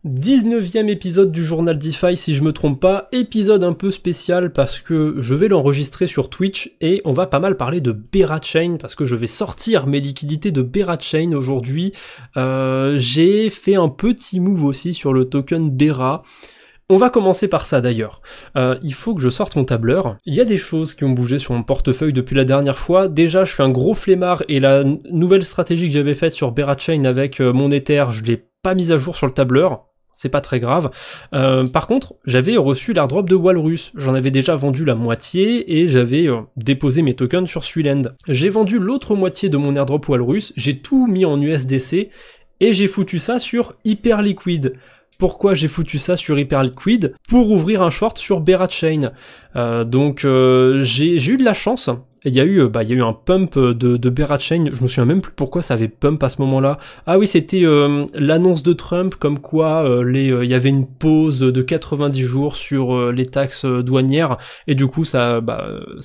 19e épisode du journal DeFi si je me trompe pas, épisode un peu spécial parce que je vais l'enregistrer sur Twitch et on va pas mal parler de Berachain parce que je vais sortir mes liquidités de Berachain aujourd'hui. J'ai fait un petit move aussi sur le token Bera. On va commencer par ça d'ailleurs. Il faut que je sorte mon tableur. Il y a des choses qui ont bougé sur mon portefeuille depuis la dernière fois. Déjà, je suis un gros flemmard et la nouvelle stratégie que j'avais faite sur Berachain avec mon Ether, je l'ai pas mise à jour sur le tableur. C'est pas très grave. Par contre, j'avais reçu l'airdrop de Walrus. J'en avais déjà vendu la moitié et j'avais déposé mes tokens sur Suiland. J'ai vendu l'autre moitié de mon airdrop Walrus, j'ai tout mis en USDC et j'ai foutu ça sur Hyperliquid. Pourquoi j'ai foutu ça sur Hyperliquid? Pour ouvrir un short sur Berachain. Donc j'ai eu de la chance. Il y a eu un pump de Berachain. Je me souviens même plus pourquoi ça avait pump à ce moment-là. Ah oui, c'était l'annonce de Trump comme quoi il y avait une pause de 90 jours sur les taxes douanières et du coup ça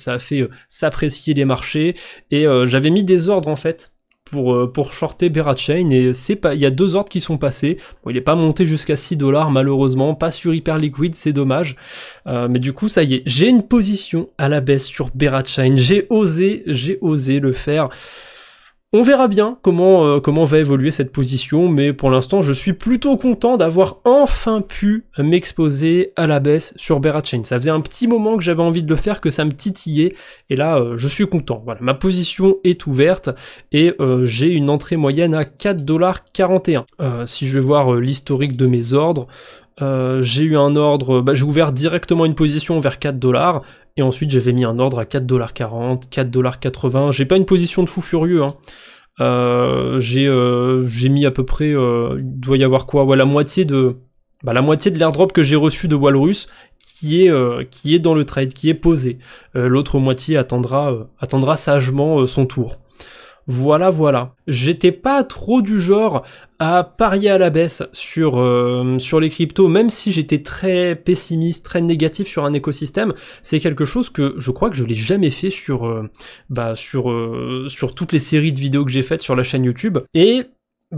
a fait s'apprécier les marchés et j'avais mis des ordres en fait pour shorter Berachain et il y a 2 ordres qui sont passés. Bon, il est pas monté jusqu'à $6 malheureusement, pas sur Hyperliquid, c'est dommage. Mais du coup, ça y est, j'ai une position à la baisse sur Berachain. J'ai osé le faire. On verra bien comment va évoluer cette position, mais pour l'instant, je suis plutôt content d'avoir enfin pu m'exposer à la baisse sur Berachain. Ça faisait un petit moment que j'avais envie de le faire, que ça me titillait, et là, je suis content. Voilà, ma position est ouverte, et j'ai une entrée moyenne à $4,41. Si je vais voir l'historique de mes ordres, j'ai eu un ordre, j'ai ouvert directement une position vers $4, et ensuite j'avais mis un ordre à $4,40, $4,80, j'ai pas une position de fou furieux, hein. J'ai mis à peu près, il doit y avoir quoi, ouais, la moitié de l'airdrop que j'ai reçu de Walrus, qui est dans le trade, qui est posé. L'autre moitié attendra sagement son tour. Voilà. J'étais pas trop du genre à parier à la baisse sur les cryptos, même si j'étais très pessimiste, très négatif sur un écosystème. C'est quelque chose que je crois que je l'ai jamais fait sur toutes les séries de vidéos que j'ai faites sur la chaîne YouTube. Et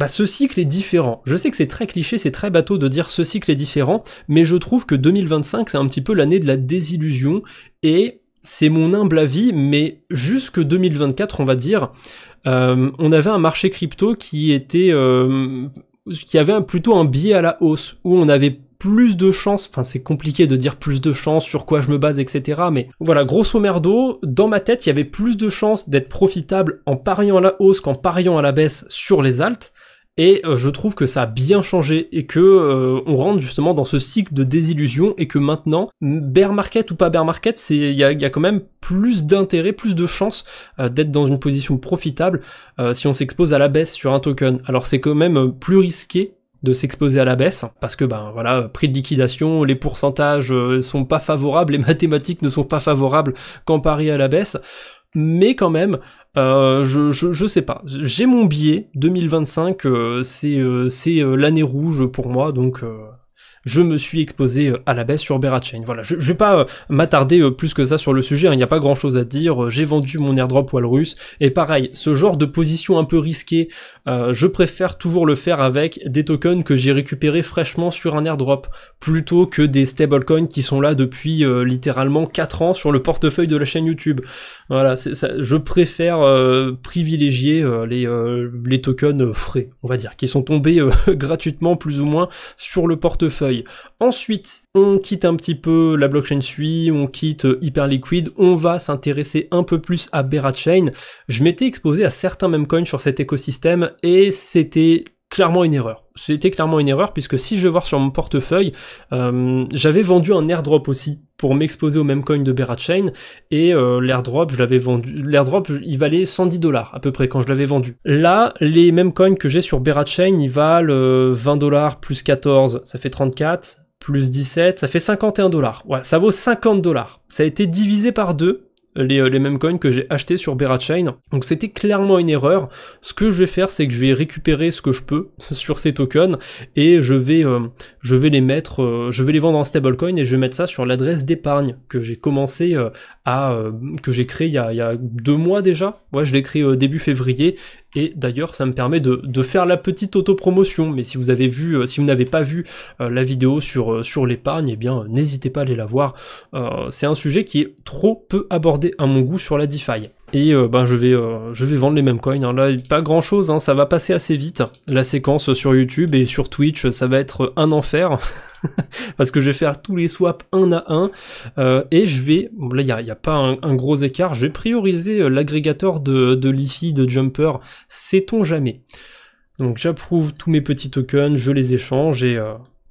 ce cycle est différent. Je sais que c'est très cliché, c'est très bateau de dire ce cycle est différent, mais je trouve que 2025 c'est un petit peu l'année de la désillusion et c'est mon humble avis, mais jusque 2024 on va dire. On avait un marché crypto qui avait plutôt un biais à la hausse, où on avait plus de chances, enfin c'est compliqué de dire plus de chances, sur quoi je me base, etc. Mais voilà, grosso merdo, dans ma tête, il y avait plus de chances d'être profitable en pariant à la hausse qu'en pariant à la baisse sur les alts. Et je trouve que ça a bien changé et que on rentre justement dans ce cycle de désillusion et que maintenant, bear market ou pas bear market, il y a quand même plus d'intérêt, plus de chances d'être dans une position profitable si on s'expose à la baisse sur un token. Alors c'est quand même plus risqué de s'exposer à la baisse, parce que prix de liquidation, les pourcentages sont pas favorables, les mathématiques ne sont pas favorables quand pari à la baisse. Mais quand même, je sais pas, j'ai mon biais, 2025, c'est l'année rouge pour moi, donc je me suis exposé à la baisse sur Berachain. Voilà, je vais pas m'attarder plus que ça sur le sujet, il n'y a pas grand chose à dire, j'ai vendu mon airdrop Walrus, et pareil, ce genre de position un peu risquée, je préfère toujours le faire avec des tokens que j'ai récupérés fraîchement sur un airdrop, plutôt que des stablecoins qui sont là depuis littéralement 4 ans sur le portefeuille de la chaîne YouTube. Voilà, c'est ça, je préfère privilégier les tokens frais, on va dire, qui sont tombés gratuitement plus ou moins sur le portefeuille. Ensuite, on quitte un petit peu la blockchain Sui, on quitte Hyperliquid, on va s'intéresser un peu plus à Berachain. Je m'étais exposé à certains memecoins sur cet écosystème et c'était clairement une erreur. C'était clairement une erreur puisque si je vais voir sur mon portefeuille, j'avais vendu un airdrop aussi pour m'exposer au même coin de Berachain et l'airdrop, je l'avais vendu. L'airdrop, il valait $110 à peu près quand je l'avais vendu. Là, les mêmes coins que j'ai sur Berachain, ils valent $20 plus 14, ça fait 34, plus 17, ça fait $51. Ouais, ça vaut $50. Ça a été divisé par 2. Les mêmes coins que j'ai achetés sur Berachain. Donc c'était clairement une erreur. Ce que je vais faire, c'est que je vais récupérer ce que je peux sur ces tokens et je vais je vais les mettre, je vais les vendre en stablecoin et je vais mettre ça sur l'adresse d'épargne que j'ai commencé que j'ai créé il y a 2 mois déjà. Ouais, je l'ai créé début février. Et d'ailleurs, ça me permet de faire la petite autopromotion. Mais si vous avez vu, si vous n'avez pas vu la vidéo sur l'épargne, eh bien, n'hésitez pas à aller la voir. C'est un sujet qui est trop peu abordé à mon goût sur la DeFi. Et ben je vais vendre les mêmes coins. Hein. Là, pas grand chose, hein, ça va passer assez vite. La séquence sur YouTube et sur Twitch, ça va être un enfer. Parce que je vais faire tous les swaps un à un. Et je vais, bon, là il n'y a pas un gros écart, je vais prioriser l'agrégateur de l'IFI, de Jumper, sait-on jamais. Donc j'approuve tous mes petits tokens, je les échange et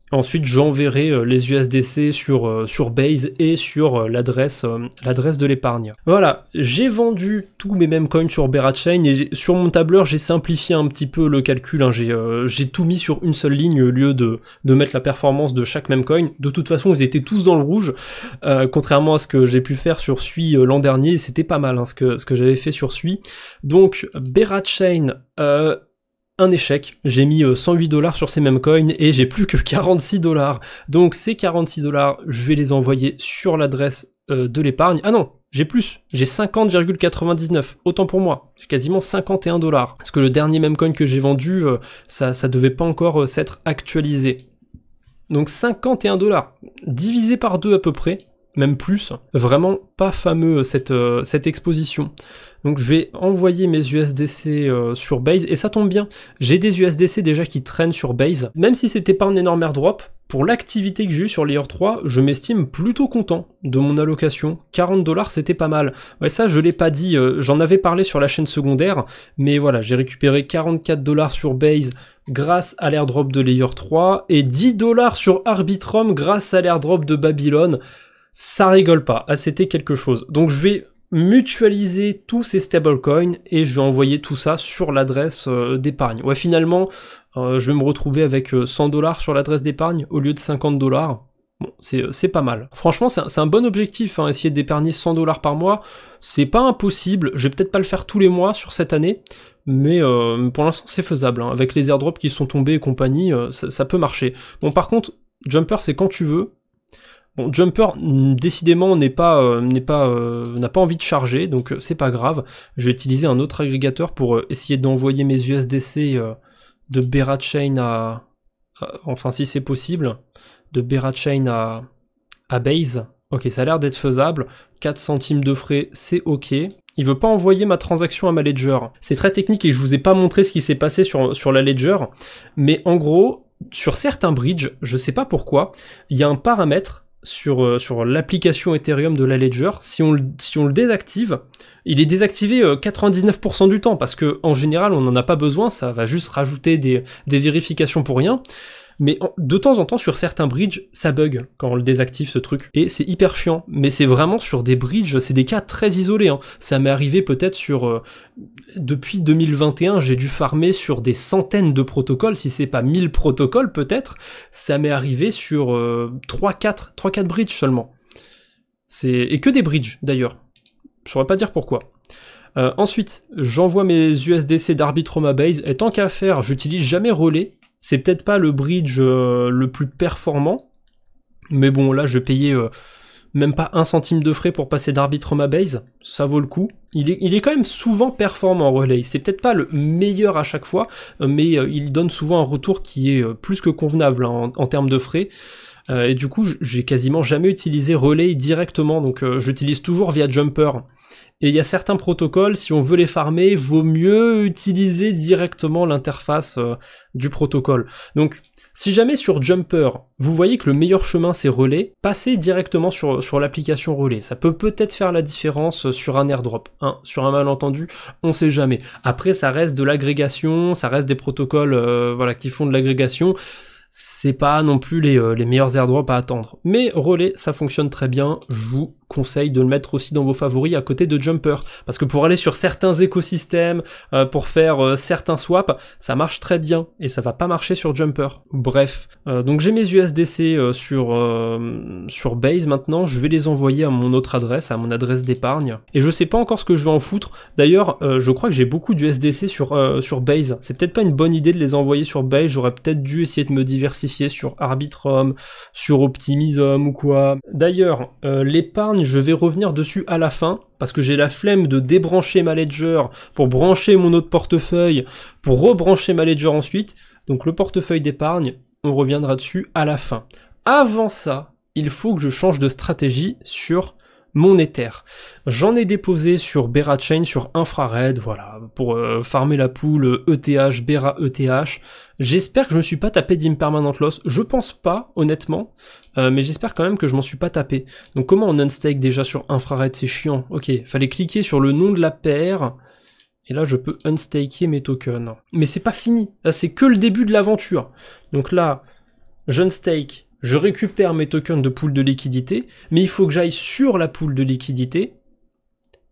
ensuite j'enverrai les USDC sur Base et sur l'adresse de l'épargne. Voilà, j'ai vendu tous mes mêmes coins sur Berachain et sur mon tableur j'ai simplifié un petit peu le calcul, hein. J'ai tout mis sur une seule ligne au lieu de mettre la performance de chaque même coin. De toute façon vous étiez tous dans le rouge, contrairement à ce que j'ai pu faire sur Sui l'an dernier, c'était pas mal hein, ce que j'avais fait sur Sui. Donc Berachain, un échec, j'ai mis 108 $ sur ces mêmes coins et j'ai plus que 46 $. Donc ces 46 $, je vais les envoyer sur l'adresse de l'épargne. Ah non, j'ai plus, j'ai 50,99, autant pour moi, j'ai quasiment 51 $. Parce que le dernier meme coin que j'ai vendu, ça devait pas encore s'être actualisé. Donc 51 $, divisé par 2 à peu près, même plus, vraiment pas fameux cette exposition. Donc je vais envoyer mes USDC sur Base, et ça tombe bien, j'ai des USDC déjà qui traînent sur Base, même si c'était pas un énorme airdrop, pour l'activité que j'ai eue sur Layer 3, je m'estime plutôt content de mon allocation. 40 $, c'était pas mal. Ouais, ça je l'ai pas dit, j'en avais parlé sur la chaîne secondaire, mais voilà, j'ai récupéré 44 $ sur Base grâce à l'airdrop de Layer 3, et 10 $ sur Arbitrum grâce à l'airdrop de Babylon. Ça rigole pas, ah c'était quelque chose. Donc je vais mutualiser tous ces stablecoins et je vais envoyer tout ça sur l'adresse d'épargne. Ouais, finalement, je vais me retrouver avec 100 $ sur l'adresse d'épargne au lieu de 50 $. Bon, c'est pas mal. Franchement, c'est un bon objectif, hein, essayer d'épargner 100 $ par mois. C'est pas impossible, je vais peut-être pas le faire tous les mois sur cette année, mais pour l'instant c'est faisable. Hein. Avec les airdrops qui sont tombés et compagnie, ça peut marcher. Bon, par contre, Jumper, c'est quand tu veux. Bon, Jumper, décidément, n'a pas envie de charger, donc c'est pas grave. Je vais utiliser un autre agrégateur pour essayer d'envoyer mes USDC de Berachain enfin si c'est possible, de Berachain à Base. Ok, ça a l'air d'être faisable. 4 centimes de frais, c'est ok. Il veut pas envoyer ma transaction à ma Ledger. C'est très technique et je vous ai pas montré ce qui s'est passé sur la Ledger, mais en gros, sur certains bridges, je sais pas pourquoi, il y a un paramètre sur l'application Ethereum de la Ledger, si on le désactive, il est désactivé 99% du temps, parce que en général on n'en a pas besoin, ça va juste rajouter des vérifications pour rien, mais de temps en temps sur certains bridges, ça bug quand on le désactive ce truc, et c'est hyper chiant, mais c'est vraiment sur des bridges, c'est des cas très isolés, hein. Ça m'est arrivé peut-être depuis 2021, j'ai dû farmer sur des centaines de protocoles, si c'est pas 1000 protocoles peut-être, ça m'est arrivé sur 3-4 bridges seulement. Et que des bridges d'ailleurs, je saurais pas dire pourquoi. Ensuite, j'envoie mes USDC d'Arbitrum à Base, et tant qu'à faire, j'utilise jamais Relais. C'est peut-être pas le bridge le plus performant, mais bon, là, je vais payer même pas 1 centime de frais pour passer d'Arbitrum à Base, ça vaut le coup. Il est quand même souvent performant, Relay. C'est peut-être pas le meilleur à chaque fois, mais il donne souvent un retour qui est plus que convenable hein, en termes de frais. Et du coup, j'ai quasiment jamais utilisé Relay directement, donc j'utilise toujours via Jumper. Et il y a certains protocoles, si on veut les farmer, vaut mieux utiliser directement l'interface du protocole. Donc, si jamais sur Jumper, vous voyez que le meilleur chemin c'est Relais, passez directement sur l'application Relais. Ça peut peut-être faire la différence sur un airdrop. Hein, sur un malentendu, on sait jamais. Après, ça reste de l'agrégation, ça reste des protocoles voilà, qui font de l'agrégation. C'est pas non plus les meilleurs airdrops à attendre. Mais Relais, ça fonctionne très bien. Je vous conseille de le mettre aussi dans vos favoris à côté de Jumper. Parce que pour aller sur certains écosystèmes, pour faire certains swaps, ça marche très bien. Et ça va pas marcher sur Jumper. Bref. Donc j'ai mes USDC sur Base maintenant. Je vais les envoyer à mon autre adresse, à mon adresse d'épargne. Et je sais pas encore ce que je vais en foutre. D'ailleurs, je crois que j'ai beaucoup d'USDC sur Base. C'est peut-être pas une bonne idée de les envoyer sur Base. J'aurais peut-être dû essayer de me diversifier diversifier sur Arbitrum, sur Optimism ou quoi. D'ailleurs, l'épargne, je vais revenir dessus à la fin, parce que j'ai la flemme de débrancher ma Ledger pour brancher mon autre portefeuille, pour rebrancher ma Ledger ensuite. Donc le portefeuille d'épargne, on reviendra dessus à la fin. Avant ça, il faut que je change de stratégie sur mon Ether. J'en ai déposé sur Berachain, sur Infrared, voilà, pour farmer la pool ETH, Bera ETH. J'espère que je me suis pas tapé d'impermanent loss. Je pense pas, honnêtement, mais j'espère quand même que je m'en suis pas tapé. Donc comment on unstake déjà sur Infrared? C'est chiant. Ok, fallait cliquer sur le nom de la paire. Et là, je peux unstaker mes tokens. Mais c'est pas fini. Là, c'est que le début de l'aventure. Donc là, j'unstake. Je récupère mes tokens de pool de liquidité, mais il faut que j'aille sur la pool de liquidité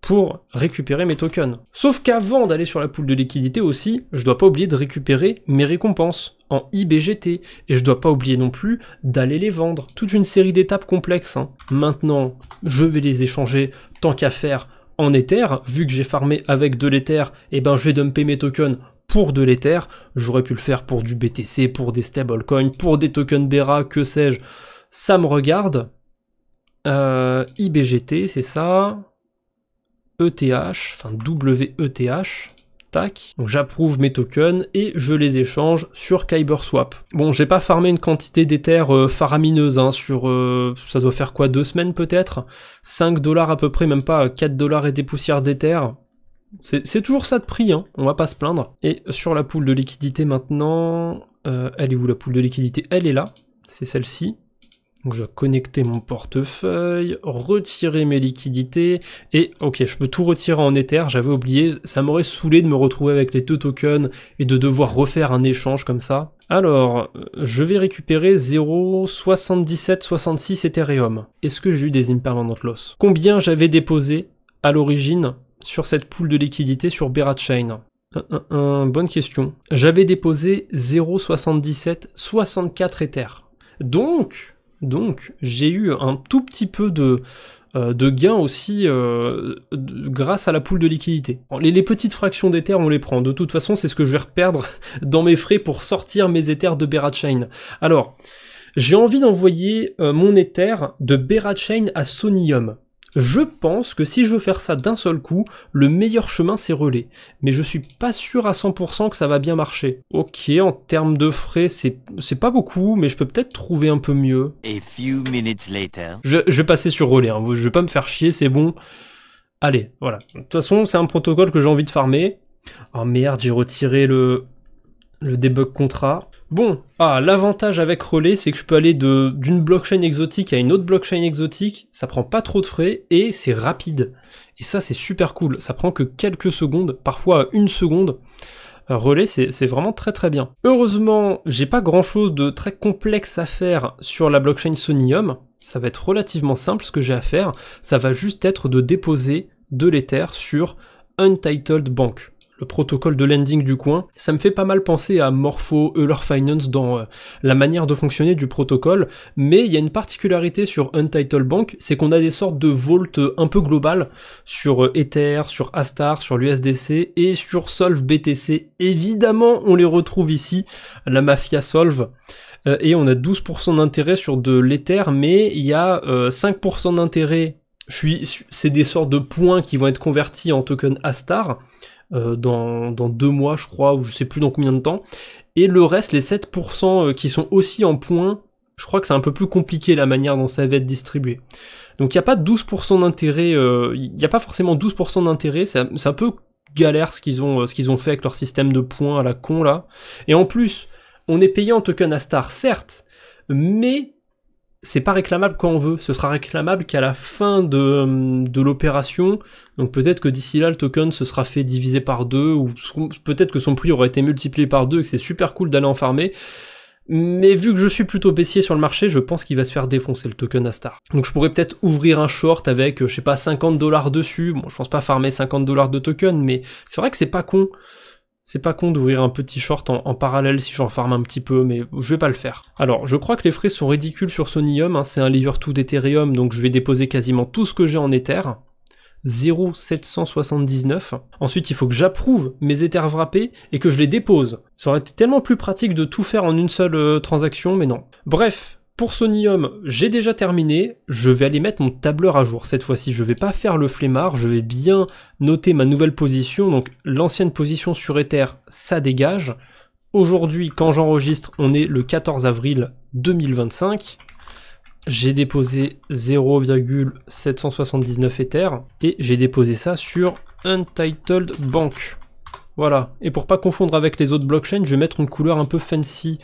pour récupérer mes tokens. Sauf qu'avant d'aller sur la pool de liquidité aussi, je dois pas oublier de récupérer mes récompenses en IBGT, et je dois pas oublier non plus d'aller les vendre. Toute une série d'étapes complexes, hein. Maintenant, je vais les échanger tant qu'à faire en Ether, vu que j'ai farmé avec de l'Ether, et ben je vais dumper mes tokens pour de l'Ether. J'aurais pu le faire pour du BTC, pour des stablecoins, pour des tokens Bera, que sais-je, ça me regarde. IBGT, c'est ça. ETH, enfin WETH, tac. Donc j'approuve mes tokens et je les échange sur KyberSwap. Bon, j'ai pas farmé une quantité d'Ether faramineuse, hein, sur, ça doit faire quoi, 2 semaines peut-être, 5 $ à peu près, même pas 4 $ et des poussières d'Ether. C'est toujours ça de prix, hein, on va pas se plaindre. Et sur la pool de liquidité maintenant, elle est où la pool de liquidité? Elle est là, c'est celle-ci. Donc je vais connecter mon portefeuille, retirer mes liquidités, et ok, je peux tout retirer en Ether, j'avais oublié, ça m'aurait saoulé de me retrouver avec les 2 tokens et de devoir refaire un échange comme ça. Alors, je vais récupérer 0,7766 Ethereum. Est-ce que j'ai eu des impermanent loss? Combien j'avais déposé à l'origine sur cette pool de liquidité sur Berachain? Bonne question. J'avais déposé 0,7764 Ether. Donc, j'ai eu un tout petit peu de gain aussi grâce à la pool de liquidité. Les petites fractions d'Ether, on les prend. De toute façon, c'est ce que je vais reperdre dans mes frais pour sortir mes Ethers de Berachain. Alors, j'ai envie d'envoyer mon Ether de Berachain à Sonium. Je pense que si je veux faire ça d'un seul coup, le meilleur chemin c'est Relais. Mais je suis pas sûr à 100% que ça va bien marcher. Ok, en termes de frais, c'est pas beaucoup, mais je peux peut-être trouver un peu mieux. A few minutes later. Je vais passer sur Relais, hein. Je vais pas me faire chier, c'est bon. Allez, voilà. De toute façon, c'est un protocole que j'ai envie de farmer. Oh merde, j'ai retiré le debug contrat. Bon, l'avantage avec Relais, c'est que je peux aller d'une blockchain exotique à une autre blockchain exotique, ça prend pas trop de frais, et c'est rapide. Et ça, c'est super cool, ça prend que quelques secondes, parfois 1 seconde. Relais, c'est vraiment très très bien. Heureusement, j'ai pas grand chose de très complexe à faire sur la blockchain Sonium, ça va être relativement simple ce que j'ai à faire, ça va juste être de déposer de l'Ether sur Untitled Bank, le protocole de lending du coin. Ça me fait pas mal penser à Morpho, Euler Finance dans la manière de fonctionner du protocole, mais il y a une particularité sur Untitled Bank, c'est qu'on a des sortes de vault un peu globales sur Ether, sur Astar, sur l'USDC et sur Solve BTC. Évidemment, on les retrouve ici, la mafia Solve. Et on a 12% d'intérêt sur de l'Ether, mais il y a 5% d'intérêt. C'est des sortes de points qui vont être convertis en token Astar, dans 2 mois je crois, ou je sais plus dans combien de temps, et le reste, les 7% qui sont aussi en points, je crois que c'est un peu plus compliqué la manière dont ça va être distribué. Donc il n'y a pas 12% d'intérêt, il n'y a pas forcément 12% d'intérêt, c'est un peu galère ce qu'ils ont fait avec leur système de points à la con là, et en plus, on est payé en token Astar, certes, mais c'est pas réclamable quand on veut, ce sera réclamable qu'à la fin de l'opération, donc peut-être que d'ici là le token se sera fait diviser par 2, ou peut-être que son prix aurait été multiplié par 2 et que c'est super cool d'aller en farmer, mais vu que je suis plutôt baissier sur le marché, je pense qu'il va se faire défoncer le token Astar. Donc je pourrais peut-être ouvrir un short avec, je sais pas, 50 $ dessus, bon je pense pas farmer 50 $ de token, mais c'est vrai que c'est pas con. C'est pas con d'ouvrir un petit short en parallèle si j'en farme un petit peu, mais je vais pas le faire. Alors, je crois que les frais sont ridicules sur Sonium, hein, c'est un layer 2 d'Ethereum, donc je vais déposer quasiment tout ce que j'ai en Ether. 0,779. Ensuite, il faut que j'approuve mes Ethers wrappés et que je les dépose. Ça aurait été tellement plus pratique de tout faire en une seule transaction, mais non. Bref, pour Sonium, j'ai déjà terminé. Je vais aller mettre mon tableur à jour. Cette fois-ci, je vais pas faire le flemmard, je vais bien noter ma nouvelle position. Donc, l'ancienne position sur Ether, ça dégage. Aujourd'hui, quand j'enregistre, on est le 14 avril 2025. J'ai déposé 0,779 Ether et j'ai déposé ça sur Untitled Bank. Voilà, et pour pas confondre avec les autres blockchains, je vais mettre une couleur un peu fancy.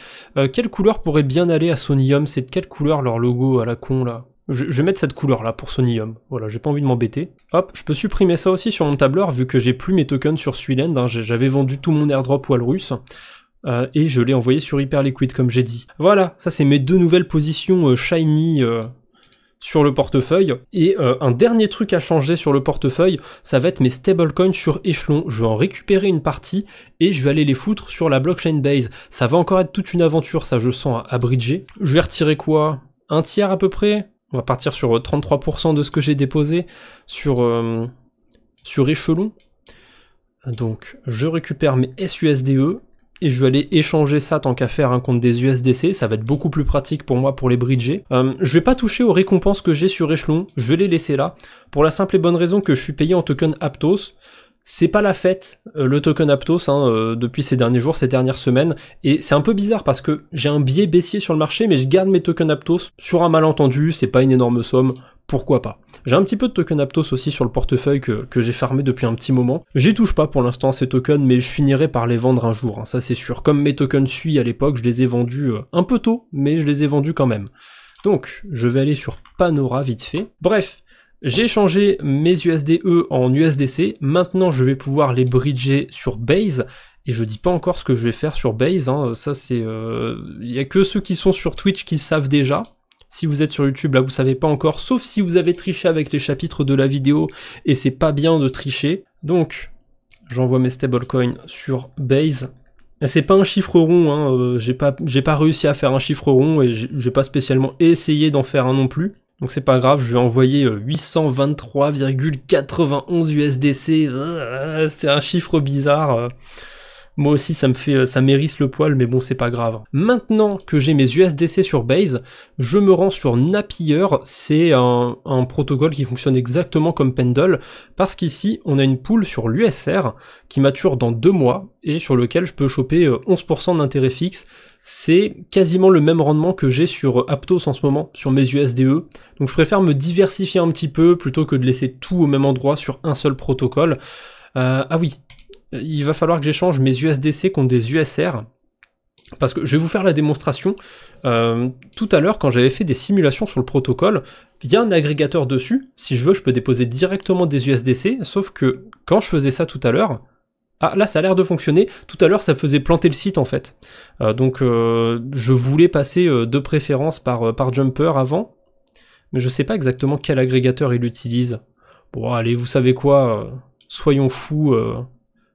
Quelle couleur pourrait bien aller à Sonium? C'est de quelle couleur leur logo à la con là? Je vais mettre cette couleur là pour Sonium. Voilà, j'ai pas envie de m'embêter. Hop, je peux supprimer ça aussi sur mon tableur vu que j'ai plus mes tokens sur Suiland. Hein. J'avais vendu tout mon airdrop Walrus. Et je l'ai envoyé sur Hyperliquid comme j'ai dit. Voilà, ça c'est mes deux nouvelles positions shiny sur le portefeuille. Et un dernier truc à changer sur le portefeuille, ça va être mes stablecoins sur Echelon. Je vais en récupérer une partie et je vais aller les foutre sur la blockchain Base. Ça va encore être toute une aventure, ça je sens à bridger. Je vais retirer quoi? Un tiers à peu près? On va partir sur 33% de ce que j'ai déposé sur Echelon. Donc je récupère mes SUSDE. Et je vais aller échanger ça tant qu'à faire contre des USDC, ça va être beaucoup plus pratique pour moi pour les bridger. Je vais pas toucher aux récompenses que j'ai sur Echelon, je vais les laisser là, pour la simple et bonne raison que je suis payé en token Aptos. C'est pas la fête, le token Aptos, depuis ces derniers jours, ces dernières semaines, et c'est un peu bizarre parce que j'ai un biais baissier sur le marché, mais je garde mes tokens Aptos sur un malentendu, c'est pas une énorme somme, pourquoi pas. J'ai un petit peu de tokens Aptos aussi sur le portefeuille que j'ai farmé depuis un petit moment. J'y touche pas pour l'instant ces tokens, mais je finirai par les vendre un jour, hein, ça c'est sûr. Comme mes tokens SUI à l'époque, je les ai vendus un peu tôt, mais je les ai vendus quand même. Donc, je vais aller sur Panora vite fait. Bref, j'ai changé mes USDE en USDC, maintenant je vais pouvoir les bridger sur Base, et je dis pas encore ce que je vais faire sur Base, hein. Ça c'est... y a que ceux qui sont sur Twitch qui savent déjà. Si vous êtes sur YouTube, là vous savez pas encore, sauf si vous avez triché avec les chapitres de la vidéo, et c'est pas bien de tricher. Donc, j'envoie mes stablecoins sur Base. C'est pas un chiffre rond, hein, j'ai pas réussi à faire un chiffre rond, et j'ai pas spécialement essayé d'en faire un non plus. Donc c'est pas grave, je vais envoyer 823,91 USDC, c'est un chiffre bizarre. Moi aussi ça m'hérisse le poil, mais bon c'est pas grave. Maintenant que j'ai mes USDC sur Base, je me rends sur Napier, c'est un protocole qui fonctionne exactement comme Pendle, parce qu'ici on a une pool sur l'USR qui mature dans 2 mois, et sur lequel je peux choper 11% d'intérêt fixe. C'est quasiment le même rendement que j'ai sur Aptos en ce moment, sur mes USDE. Donc je préfère me diversifier un petit peu, plutôt que de laisser tout au même endroit sur un seul protocole. Ah oui, il va falloir que j'échange mes USDC contre des USR, parce que je vais vous faire la démonstration. Tout à l'heure, quand j'avais fait des simulations sur le protocole, il y a un agrégateur dessus. Si je veux, je peux déposer directement des USDC, sauf que quand je faisais ça tout à l'heure, ah là ça a l'air de fonctionner, tout à l'heure ça faisait planter le site en fait. Donc je voulais passer de préférence par Jumper avant, mais je sais pas exactement quel agrégateur il utilise. Bon allez, vous savez quoi, soyons fous,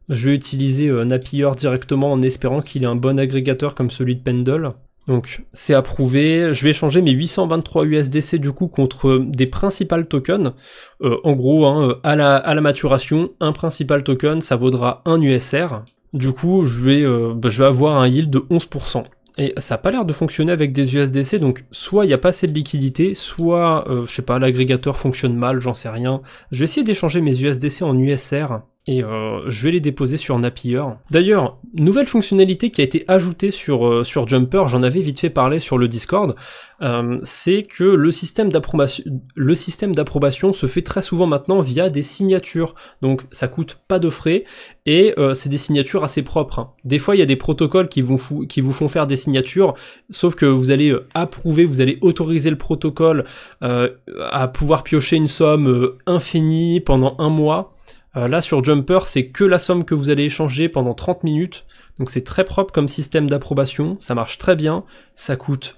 je vais utiliser Napier directement en espérant qu'il ait un bon agrégateur comme celui de Pendle. Donc c'est approuvé, je vais échanger mes 823 USDC du coup contre des principal tokens. En gros, hein, à la maturation, un principal token ça vaudra un USR. Du coup je vais avoir un yield de 11%. Et ça n'a pas l'air de fonctionner avec des USDC, donc soit il n'y a pas assez de liquidité, soit, je sais pas, l'agrégateur fonctionne mal, j'en sais rien. Je vais essayer d'échanger mes USDC en USR, et je vais les déposer sur Napier. D'ailleurs, nouvelle fonctionnalité qui a été ajoutée sur Jumper, j'en avais vite fait parler sur le Discord, c'est que le système d'approbation se fait très souvent maintenant via des signatures, donc ça coûte pas de frais, et c'est des signatures assez propres, hein. Des fois il y a des protocoles qui vous font faire des signatures, sauf que vous allez approuver, vous allez autoriser le protocole à pouvoir piocher une somme infinie pendant 1 mois. Là sur Jumper c'est que la somme que vous allez échanger pendant 30 minutes, donc c'est très propre comme système d'approbation, ça marche très bien, ça coûte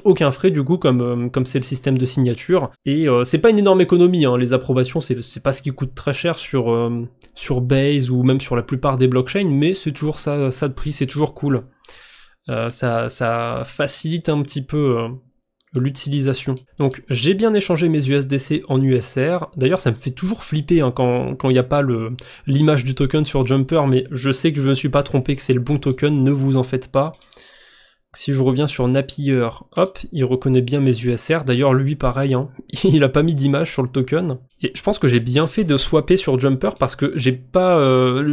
aucun frais du coup comme c'est le système de signature, et c'est pas une énorme économie, hein. Les approbations c'est pas ce qui coûte très cher sur Base ou même sur la plupart des blockchains, mais c'est toujours ça de prix, c'est toujours cool. Ça facilite un petit peu l'utilisation. Donc j'ai bien échangé mes USDC en USR. D'ailleurs ça me fait toujours flipper hein, quand il n'y a pas l'image du token sur Jumper, mais je sais que je me suis pas trompé, que c'est le bon token, ne vous en faites pas. Si je reviens sur Napier, hop, il reconnaît bien mes USR. D'ailleurs, lui, pareil, hein, il a pas mis d'image sur le token. Et je pense que j'ai bien fait de swapper sur Jumper parce que j'ai pas,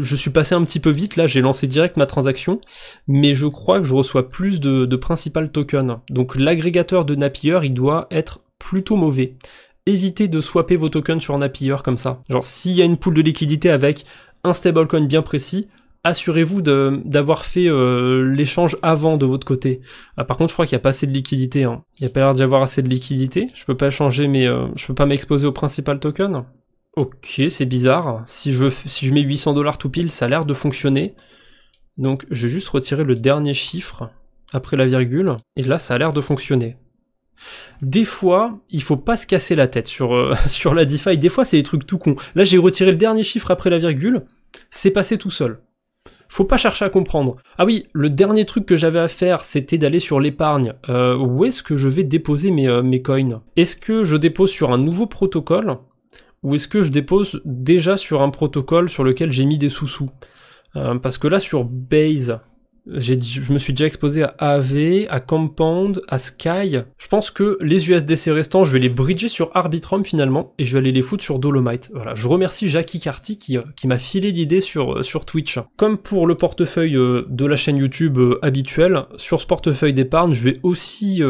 je suis passé un petit peu vite. Là, j'ai lancé direct ma transaction, mais je crois que je reçois plus de principal token. Donc, l'agrégateur de Napier, il doit être plutôt mauvais. Évitez de swapper vos tokens sur Napier comme ça. Genre, s'il y a une pool de liquidité avec un stablecoin bien précis, assurez-vous d'avoir fait l'échange avant de votre côté. Ah, par contre, je crois qu'il n'y a pas assez de liquidité. Hein. Il n'y a pas l'air d'y avoir assez de liquidité. Je peux pas changer, mais je peux pas m'exposer au principal token. Ok, c'est bizarre. Si je mets 800 $ tout pile, ça a l'air de fonctionner. Donc, je vais juste retirer le dernier chiffre après la virgule. Et là, ça a l'air de fonctionner. Des fois, il faut pas se casser la tête sur, sur la DeFi. Des fois, c'est des trucs tout cons. Là, j'ai retiré le dernier chiffre après la virgule. C'est passé tout seul. Faut pas chercher à comprendre. Ah oui, le dernier truc que j'avais à faire, c'était d'aller sur l'épargne. Où est-ce que je vais déposer mes coins? Est-ce que je dépose sur un nouveau protocole? Ou est-ce que je dépose déjà sur un protocole sur lequel j'ai mis des sous-sous? Parce que là, sur Base, je me suis déjà exposé à AV, à Compound, à Sky. Je pense que les USDC restants, je vais les bridger sur Arbitrum finalement, et je vais aller les foutre sur Dolomite. Voilà, je remercie Jackie Carty qui m'a filé l'idée sur Twitch. Comme pour le portefeuille de la chaîne YouTube habituelle, sur ce portefeuille d'épargne, je vais aussi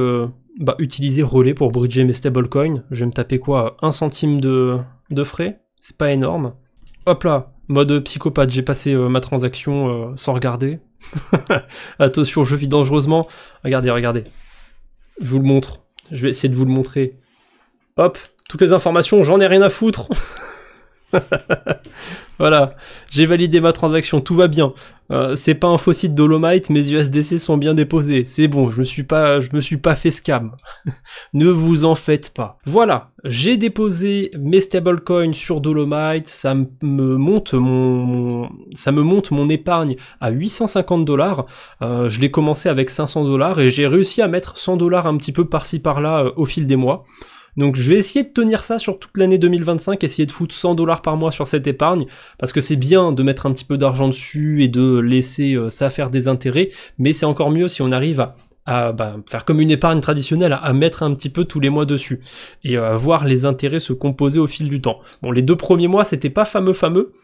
utiliser Relais pour bridger mes stablecoins. Je vais me taper quoi, 1 centime de frais? C'est pas énorme. Hop là, mode psychopathe, j'ai passé ma transaction sans regarder. Attention, je vis dangereusement. Regardez, regardez. Je vous le montre. Je vais essayer de vous le montrer. Hop, toutes les informations, j'en ai rien à foutre. Voilà, j'ai validé ma transaction, tout va bien. C'est pas un faux site Dolomite, mes USDC sont bien déposés. C'est bon, je me suis pas fait scam. Ne vous en faites pas. Voilà, j'ai déposé mes stablecoins sur Dolomite, ça me monte mon épargne à 850 $. Je l'ai commencé avec 500 $ et j'ai réussi à mettre 100 $ un petit peu par-ci par-là au fil des mois. Donc je vais essayer de tenir ça sur toute l'année 2025, essayer de foutre 100 $ par mois sur cette épargne, parce que c'est bien de mettre un petit peu d'argent dessus et de laisser ça faire des intérêts, mais c'est encore mieux si on arrive à faire comme une épargne traditionnelle, à mettre un petit peu tous les mois dessus, et voir les intérêts se composer au fil du temps. Bon, les 2 premiers mois, c'était pas fameux,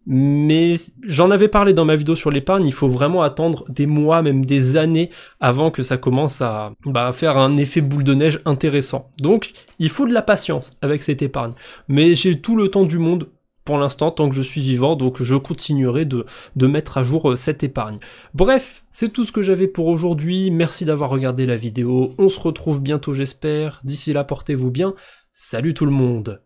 mais j'en avais parlé dans ma vidéo sur l'épargne, il faut vraiment attendre des mois, même des années, avant que ça commence à faire un effet boule de neige intéressant. Donc, il faut de la patience avec cette épargne. Mais j'ai tout le temps du monde, pour l'instant, tant que je suis vivant, donc je continuerai de mettre à jour cette épargne. Bref, c'est tout ce que j'avais pour aujourd'hui, merci d'avoir regardé la vidéo, on se retrouve bientôt j'espère, d'ici là portez-vous bien, salut tout le monde.